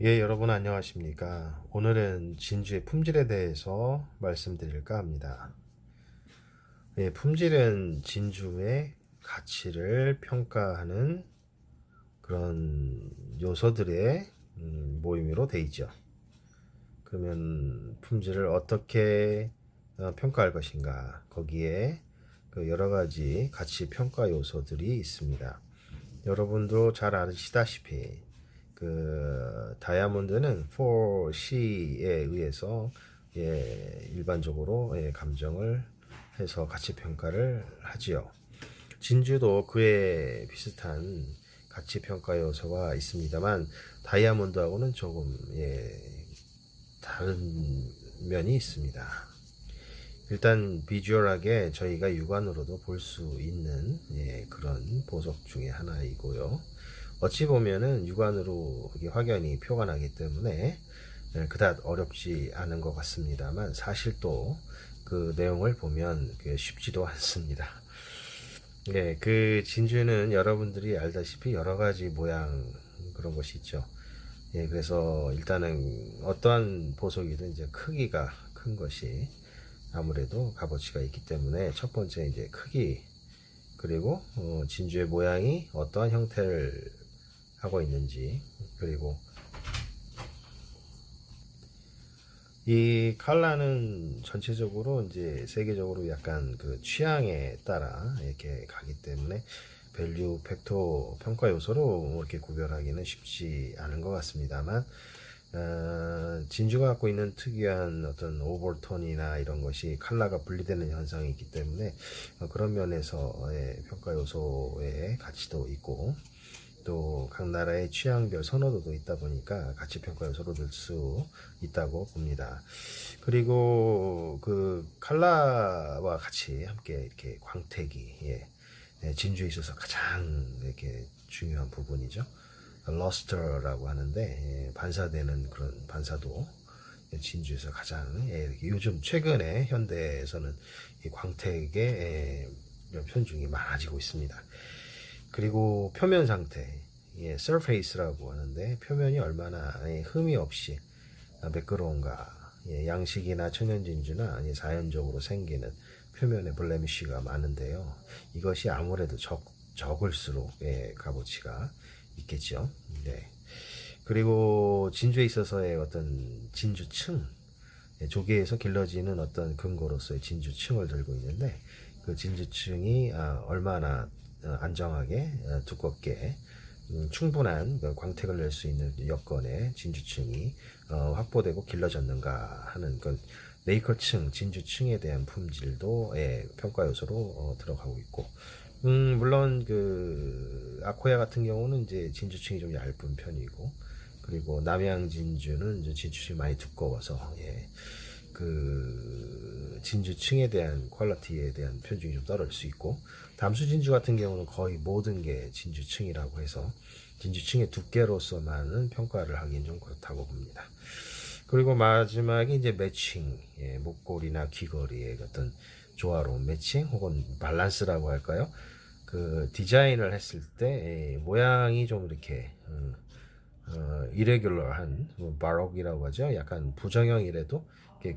예, 여러분 안녕하십니까? 오늘은 진주의 품질에 대해서 말씀드릴까 합니다. 예, 품질은 진주의 가치를 평가하는 그런 요소들의 모임으로 되어 있죠. 그러면 품질을 어떻게 평가할 것인가? 거기에 그 여러 가지 가치 평가 요소들이 있습니다. 여러분도 잘 아시다시피 그 다이아몬드는 4C에 의해서 일반적으로 감정을 해서 가치 평가를 하지요. 진주도 그에 비슷한 가치 평가 요소가 있습니다만 다이아몬드하고는 조금 다른 면이 있습니다. 일단 비주얼하게 저희가 육안으로도 볼 수 있는 그런 보석 중에 하나이고요. 어찌 보면은 육안으로 확연히 표가 나기 때문에 그다지 어렵지 않은 것 같습니다만 사실 또 그 내용을 보면 쉽지도 않습니다. 예, 그 진주는 여러분들이 알다시피 여러 가지 모양 그런 것이 있죠. 예, 그래서 일단은 어떠한 보석이든 이제 크기가 큰 것이 아무래도 값어치가 있기 때문에 첫 번째 이제 크기, 그리고 진주의 모양이 어떠한 형태를 하고 있는지, 그리고 이 칼라는 전체적으로 이제 세계적으로 약간 그 취향에 따라 이렇게 가기 때문에 밸류 팩터 평가 요소로 이렇게 구별하기는 쉽지 않은 것 같습니다만, 진주가 갖고 있는 특이한 어떤 오버톤이나 이런 것이 칼라가 분리되는 현상이 있기 때문에 그런 면에서의 평가 요소의 가치도 있고, 또 각 나라의 취향별 선호도도 있다 보니까 가치 평가 요소로 들 수 있다고 봅니다. 그리고 그 칼라와 같이 함께 이렇게 광택이 진주에 있어서 가장 이렇게 중요한 부분이죠. 러스터라고 하는데 반사되는 그런 반사도 진주에서 가장 요즘 최근에 현대에서는 이 광택의 편중이 많아지고 있습니다. 그리고 표면 상태, surface라고 하는데 표면이 얼마나 흠이 없이 매끄러운가, 양식이나 천연진주나 자연적으로 생기는 표면에 블레미쉬가 많은데요. 이것이 아무래도 적을수록 값어치가 있겠죠. 네. 그리고 진주에 있어서의 어떤 진주층, 조개에서 길러지는 어떤 근거로서의 진주층을 들고 있는데 그 진주층이 얼마나 안정하게 두껍게 충분한 광택을 낼 수 있는 여건의 진주층이 확보되고 길러졌는가 하는 그 네이커층, 진주층에 대한 품질도 평가 요소로 들어가고 있고, 물론 그 아코야 같은 경우는 이제 진주층이 좀 얇은 편이고, 그리고 남양 진주는 이제 진주층이 많이 두꺼워서 그 진주층에 대한 퀄리티에 대한 편중이 좀 떨어질 수 있고, 담수 진주 같은 경우는 거의 모든 게 진주층이라고 해서 진주층의 두께로서만은 평가를 하기는 좀 그렇다고 봅니다. 그리고 마지막에 이제 매칭, 목걸이나 귀걸이의 어떤 조화로운 매칭 혹은 밸런스라고 할까요? 그 디자인을 했을 때 모양이 좀 이렇게 이레귤러한 바록이라고 하죠. 약간 부정형이라도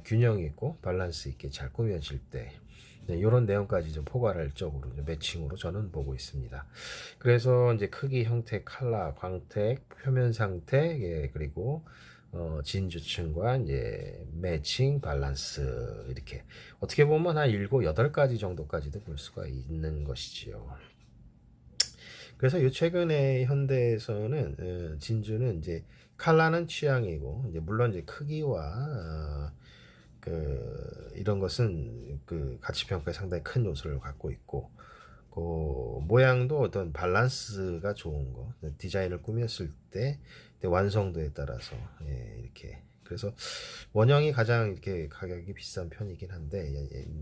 균형 있고 밸런스 있게 잘 꾸며질 때 이런 내용까지 좀 포괄할 쪽으로 매칭으로 저는 보고 있습니다. 그래서 이제 크기, 형태, 컬러, 광택, 표면 상태, 그리고 진주층과 이제 매칭, 밸런스 이렇게 어떻게 보면 한 7, 8가지 정도까지도 볼 수가 있는 것이지요. 그래서 요 최근에 현대에서는 진주는 이제 칼라는 취향이고 이제 물론 이제 크기와 그 이런 것은 그 가치 평가에 상당히 큰 요소를 갖고 있고, 그 모양도 어떤 밸런스가 좋은 거, 디자인을 꾸몄을 때 완성도에 따라서 이렇게 그래서 원형이 가장 이렇게 가격이 비싼 편이긴 한데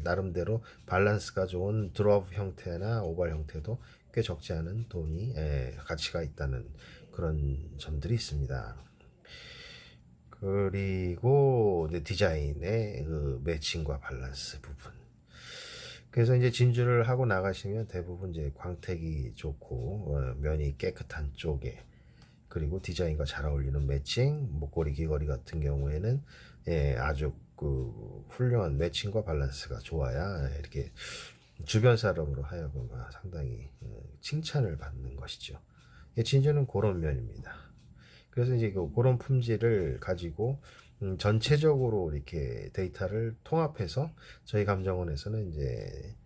나름대로 밸런스가 좋은 드롭 형태나 오발 형태도 꽤 적지 않은 돈이 가치가 있다는 그런 점들이 있습니다. 그리고 이제 디자인의 그 매칭과 밸런스 부분. 그래서 이제 진주를 하고 나가시면 대부분 이제 광택이 좋고 면이 깨끗한 쪽에, 그리고 디자인과 잘 어울리는 매칭, 목걸이 귀걸이 같은 경우에는 아주 그 훌륭한 매칭과 밸런스가 좋아야 이렇게 주변 사람으로 하여금 상당히 칭찬을 받는 것이죠. 진주는 그런 면입니다. 그래서 이제 그런 품질을 가지고 전체적으로 이렇게 데이터를 통합해서 저희 감정원에서는 이제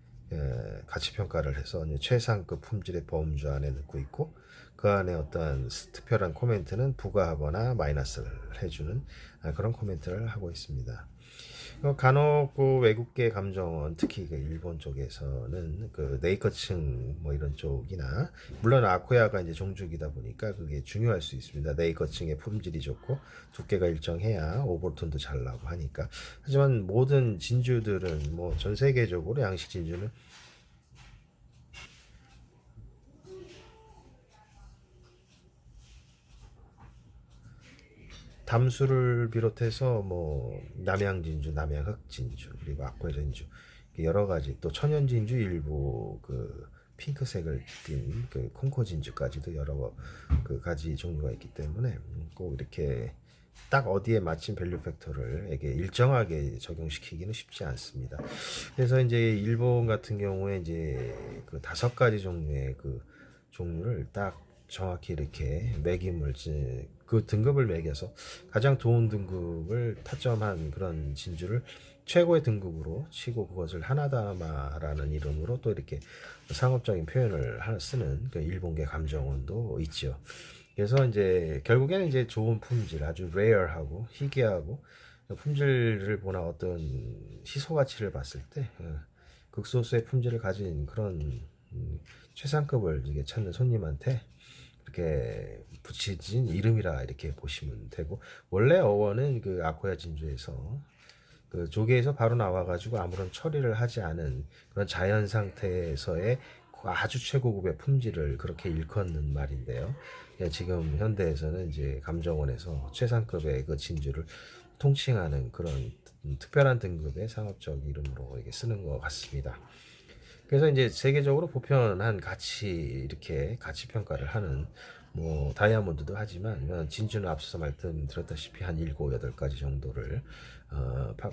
가치 평가를 해서 최상급 품질의 범주 안에 넣고 있고, 그 안에 어떤 특별한 코멘트는 부과하거나 마이너스를 해주는 그런 코멘트를 하고 있습니다. 간혹 그 외국계 감정원, 특히 그 일본 쪽에서는 그 네이커층 뭐 이런 쪽이나, 물론 아코야가 이제 종주기다 보니까 그게 중요할 수 있습니다. 네이커층의 품질이 좋고 두께가 일정해야 오버톤도 잘 나고 하니까. 하지만 모든 진주들은 뭐 전 세계적으로 양식 진주는 담수를 비롯해서 뭐 남양 진주, 남양 흑 진주, 그리고 아코야 진주, 여러 가지, 또 천연 진주 일부 그 핑크색을 띤 그 콩코 진주까지도 여러 그 가지 종류가 있기 때문에 꼭 이렇게 딱 어디에 맞춘 밸류 팩터를 이게 일정하게 적용시키기는 쉽지 않습니다. 그래서 이제 일본 같은 경우에 이제 그 5가지 종류의 그 종류를 딱 정확히 이렇게 매김을 그 등급을 매겨서 가장 좋은 등급을 타점한 그런 진주를 최고의 등급으로 치고 그것을 하나다마라는 이름으로 또 이렇게 상업적인 표현을 쓰는 그 일본계 감정원도 있죠. 그래서 이제 결국에는 이제 좋은 품질, 아주 레어하고 희귀하고 품질을 보나 어떤 희소 가치를 봤을 때 극소수의 품질을 가진 그런 최상급을 이게 찾는 손님한테 이렇게 붙여진 이름이라 이렇게 보시면 되고, 원래 어원은 그 아코야 진주에서 그 조개에서 바로 나와가지고 아무런 처리를 하지 않은 그런 자연 상태에서의 아주 최고급의 품질을 그렇게 일컫는 말인데요. 지금 현대에서는 이제 감정원에서 최상급의 그 진주를 통칭하는 그런 특별한 등급의 상업적 이름으로 이게 쓰는 것 같습니다. 그래서 이제 세계적으로 보편한 가치, 이렇게 가치 평가를 하는 뭐 다이아몬드도 하지만 진주는 앞서서 말씀드렸다시피 한 7, 8가지 정도를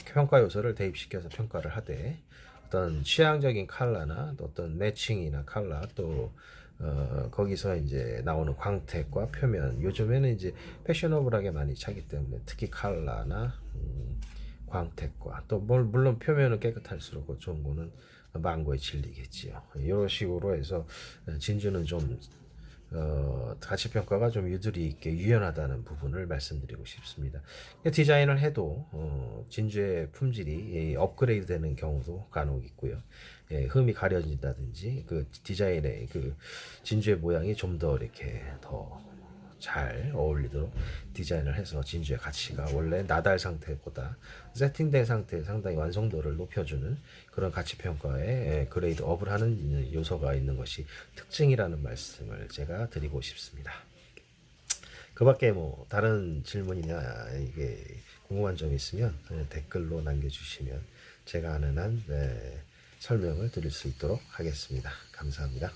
평가 요소를 대입시켜서 평가를 하되, 어떤 취향적인 컬러나 또 어떤 매칭이나 컬러, 또 거기서 이제 나오는 광택과 표면, 요즘에는 이제 패셔너블하게 많이 차기 때문에 특히 컬러나 광택과 또 물론 표면은 깨끗할수록 좋은 거는 망고의 진리겠지요. 이런 식으로 해서 진주는 좀 가치 평가가 좀 유두리 있게 유연하다는 부분을 말씀드리고 싶습니다. 디자인을 해도 진주의 품질이 업그레이드 되는 경우도 간혹 있고요. 흠이 가려진다든지 그 디자인의 그 진주의 모양이 좀 더 이렇게 더 잘 어울리도록 디자인을 해서 진주의 가치가 원래 나달 상태보다 세팅된 상태에 상당히 완성도를 높여주는 그런 가치 평가에 그레이드 업을 하는 요소가 있는 것이 특징이라는 말씀을 제가 드리고 싶습니다. 그 밖에 뭐 다른 질문이나 이게 궁금한 점이 있으면 댓글로 남겨주시면 제가 아는 한 설명을 드릴 수 있도록 하겠습니다. 감사합니다.